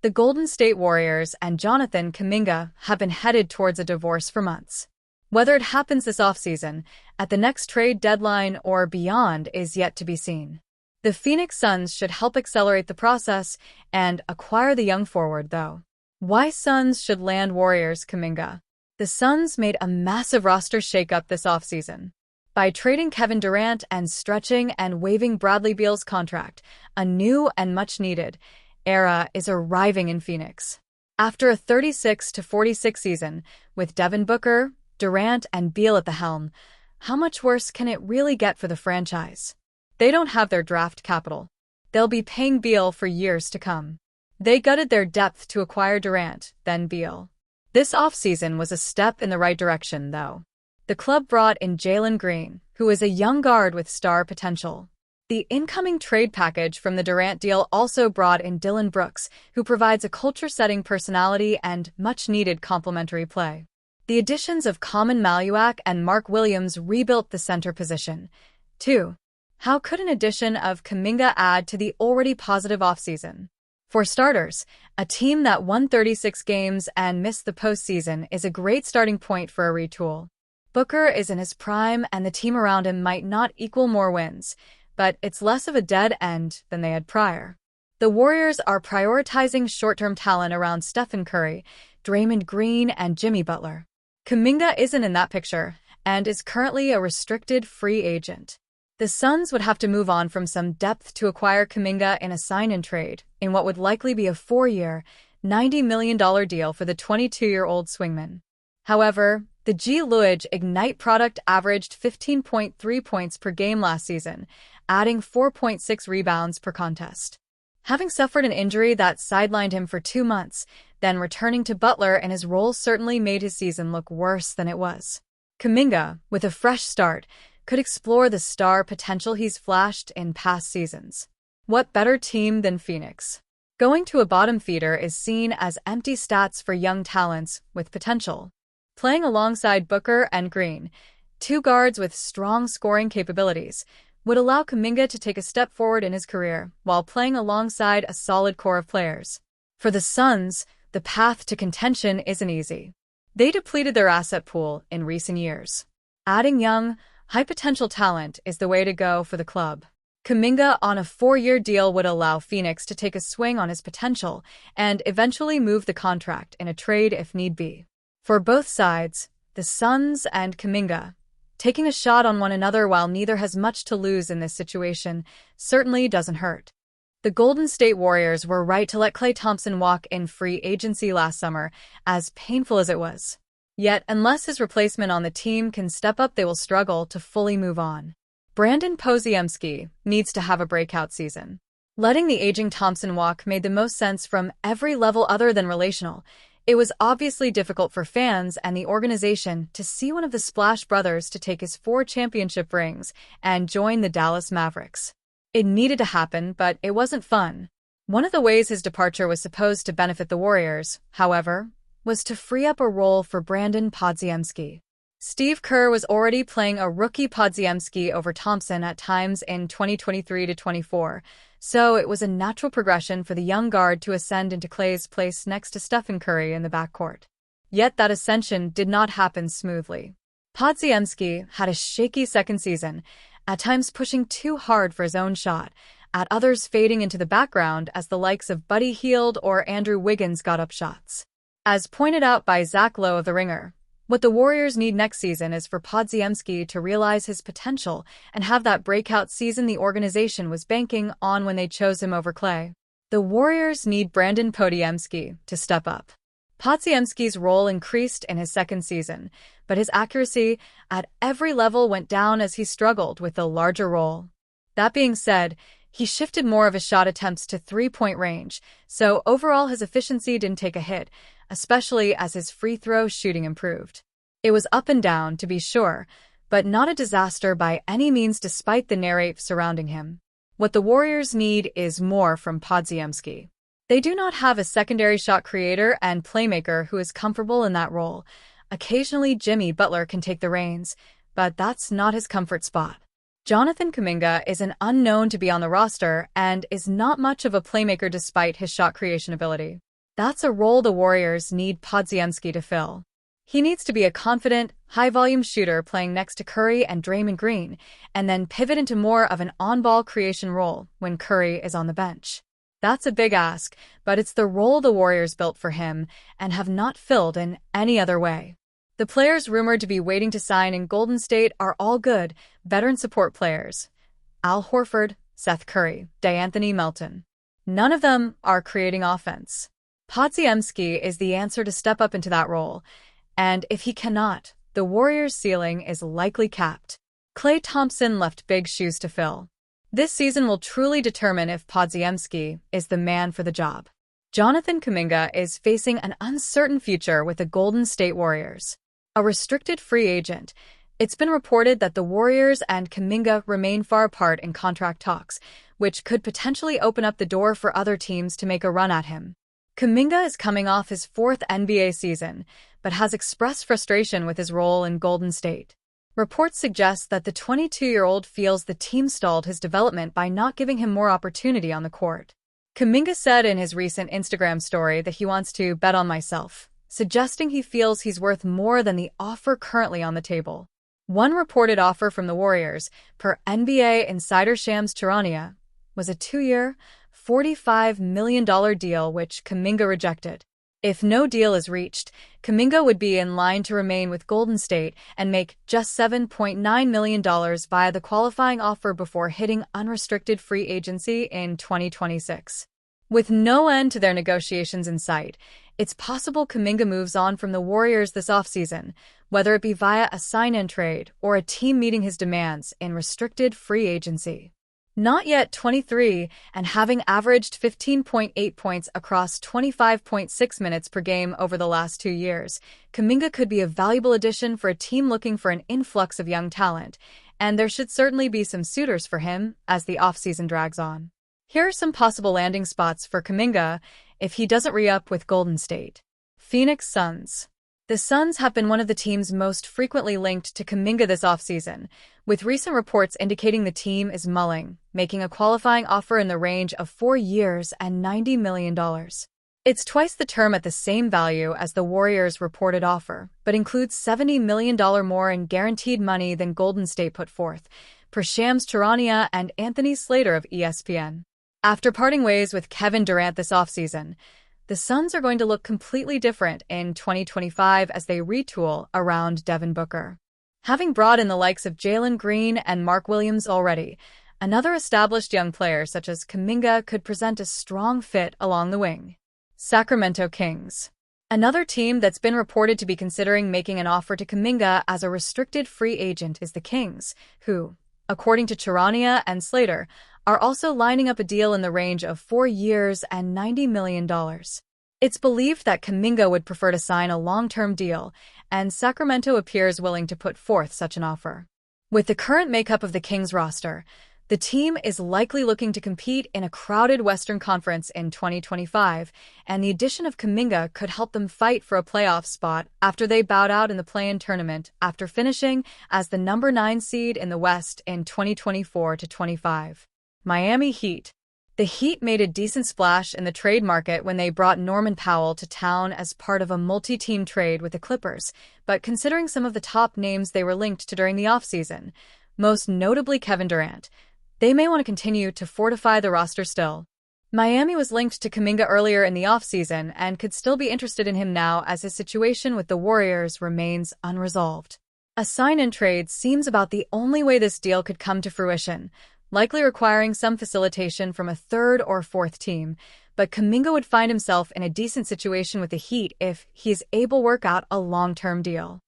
The Golden State Warriors and Jonathan Kuminga have been headed towards a divorce for months. Whether it happens this offseason, at the next trade deadline, or beyond is yet to be seen. The Phoenix Suns should help accelerate the process and acquire the young forward, though. Why Suns should land Warriors Kuminga? The Suns made a massive roster shakeup this offseason. By trading Kevin Durant and stretching and waiving Bradley Beal's contract, a new and much-needed era is arriving in Phoenix. After a 36-46 season, with Devin Booker, Durant, and Beal at the helm, how much worse can it really get for the franchise? They don't have their draft capital. They'll be paying Beal for years to come. They gutted their depth to acquire Durant, then Beal. This offseason was a step in the right direction, though. The club brought in Jalen Green, who is a young guard with star potential. The incoming trade package from the Durant deal also brought in Dillon Brooks, who provides a culture-setting personality and much-needed complementary play. The additions of Common Maluak and Mark Williams rebuilt the center position. 2. How could an addition of Kuminga add to the already positive offseason? For starters, a team that won 36 games and missed the postseason is a great starting point for a retool. Booker is in his prime and the team around him might not equal more wins, but it's less of a dead end than they had prior. The Warriors are prioritizing short-term talent around Stephen Curry, Draymond Green, and Jimmy Butler. Kuminga isn't in that picture and is currently a restricted free agent. The Suns would have to move on from some depth to acquire Kuminga in a sign-and trade in what would likely be a 4-year, $90 million deal for the 22-year-old swingman. However, the G League Ignite product averaged 15.3 points per game last season, adding 4.6 rebounds per contest. Having suffered an injury that sidelined him for 2 months, then returning to Butler in his role certainly made his season look worse than it was. Kuminga, with a fresh start, could explore the star potential he's flashed in past seasons. What better team than Phoenix? Going to a bottom feeder is seen as empty stats for young talents with potential. Playing alongside Booker and Green, two guards with strong scoring capabilities, would allow Kuminga to take a step forward in his career while playing alongside a solid core of players. For the Suns, the path to contention isn't easy. They depleted their asset pool in recent years. Adding young, high-potential talent is the way to go for the club. Kuminga on a 4-year deal would allow Phoenix to take a swing on his potential and eventually move the contract in a trade if need be. For both sides, the Suns and Kuminga, taking a shot on one another while neither has much to lose in this situation certainly doesn't hurt. The Golden State Warriors were right to let Klay Thompson walk in free agency last summer, as painful as it was. Yet, unless his replacement on the team can step up, they will struggle to fully move on. Brandon Podziemski needs to have a breakout season. Letting the aging Thompson walk made the most sense from every level other than relational. It was obviously difficult for fans and the organization to see one of the Splash Brothers to take his 4 championship rings and join the Dallas Mavericks. It needed to happen, but it wasn't fun. One of the ways his departure was supposed to benefit the Warriors, however, was to free up a role for Brandon Podziemski. Steve Kerr was already playing a rookie Podziemski over Thompson at times in 2023-24, so it was a natural progression for the young guard to ascend into Klay's place next to Stephen Curry in the backcourt. Yet that ascension did not happen smoothly. Podziemski had a shaky second season, at times pushing too hard for his own shot, at others fading into the background as the likes of Buddy Hield or Andrew Wiggins got up shots. As pointed out by Zach Lowe of The Ringer, what the Warriors need next season is for Podziemski to realize his potential and have that breakout season the organization was banking on when they chose him over Klay. The Warriors need Brandon Podziemski to step up. Podziemski's role increased in his second season, but his accuracy at every level went down as he struggled with the larger role. That being said, he shifted more of his shot attempts to three-point range, so overall his efficiency didn't take a hit, especially as his free throw shooting improved. It was up and down, to be sure, but not a disaster by any means despite the narrative surrounding him. What the Warriors need is more from Podziemski. They do not have a secondary shot creator and playmaker who is comfortable in that role. Occasionally Jimmy Butler can take the reins, but that's not his comfort spot. Jonathan Kuminga is an unknown to be on the roster and is not much of a playmaker despite his shot creation ability. That's a role the Warriors need Podziemski to fill. He needs to be a confident, high-volume shooter playing next to Curry and Draymond Green, and then pivot into more of an on-ball creation role when Curry is on the bench. That's a big ask, but it's the role the Warriors built for him and have not filled in any other way. The players rumored to be waiting to sign in Golden State are all good, veteran support players. Al Horford, Seth Curry, DeAnthony Melton. None of them are creating offense. Podziemski is the answer to step up into that role, and if he cannot, the Warriors' ceiling is likely capped. Klay Thompson left big shoes to fill. This season will truly determine if Podziemski is the man for the job. Jonathan Kuminga is facing an uncertain future with the Golden State Warriors. A restricted free agent, it's been reported that the Warriors and Kuminga remain far apart in contract talks, which could potentially open up the door for other teams to make a run at him. Kuminga is coming off his fourth NBA season, but has expressed frustration with his role in Golden State. Reports suggest that the 22-year-old feels the team stalled his development by not giving him more opportunity on the court. Kuminga said in his recent Instagram story that he wants to bet on myself, suggesting he feels he's worth more than the offer currently on the table. One reported offer from the Warriors, per NBA insider Shams Charania, was a 2-year, $45 million deal which Kuminga rejected. If no deal is reached, Kuminga would be in line to remain with Golden State and make just $7.9 million via the qualifying offer before hitting unrestricted free agency in 2026. With no end to their negotiations in sight, it's possible Kuminga moves on from the Warriors this offseason, whether it be via a sign-in trade or a team meeting his demands in restricted free agency. Not yet 23 and having averaged 15.8 points across 25.6 minutes per game over the last 2 years, Kuminga could be a valuable addition for a team looking for an influx of young talent, and there should certainly be some suitors for him as the offseason drags on. Here are some possible landing spots for Kuminga if he doesn't re-up with Golden State. Phoenix Suns. The Suns have been one of the teams most frequently linked to Kuminga this offseason, with recent reports indicating the team is mulling, making a qualifying offer in the range of 4 years and $90 million. It's twice the term at the same value as the Warriors' reported offer, but includes $70 million more in guaranteed money than Golden State put forth, per Shams Charania and Anthony Slater of ESPN. After parting ways with Kevin Durant this offseason, the Suns are going to look completely different in 2025 as they retool around Devin Booker. Having brought in the likes of Jalen Green and Mark Williams already, another established young player such as Kuminga could present a strong fit along the wing. Sacramento Kings. Another team that's been reported to be considering making an offer to Kuminga as a restricted free agent is the Kings, who, according to Charania and Slater, are also lining up a deal in the range of 4 years and $90 million. It's believed that Kuminga would prefer to sign a long-term deal, and Sacramento appears willing to put forth such an offer. With the current makeup of the Kings roster, the team is likely looking to compete in a crowded Western Conference in 2025, and the addition of Kuminga could help them fight for a playoff spot after they bowed out in the play-in tournament after finishing as the number 9 seed in the West in 2024-25. Miami Heat. The Heat made a decent splash in the trade market when they brought Norman Powell to town as part of a multi-team trade with the Clippers, but considering some of the top names they were linked to during the offseason, most notably Kevin Durant, they may want to continue to fortify the roster still. Miami was linked to Kuminga earlier in the offseason and could still be interested in him now as his situation with the Warriors remains unresolved. A sign-in trade seems about the only way this deal could come to fruition, likely requiring some facilitation from a third or fourth team, but Kuminga would find himself in a decent situation with the Heat if he is able to work out a long-term deal.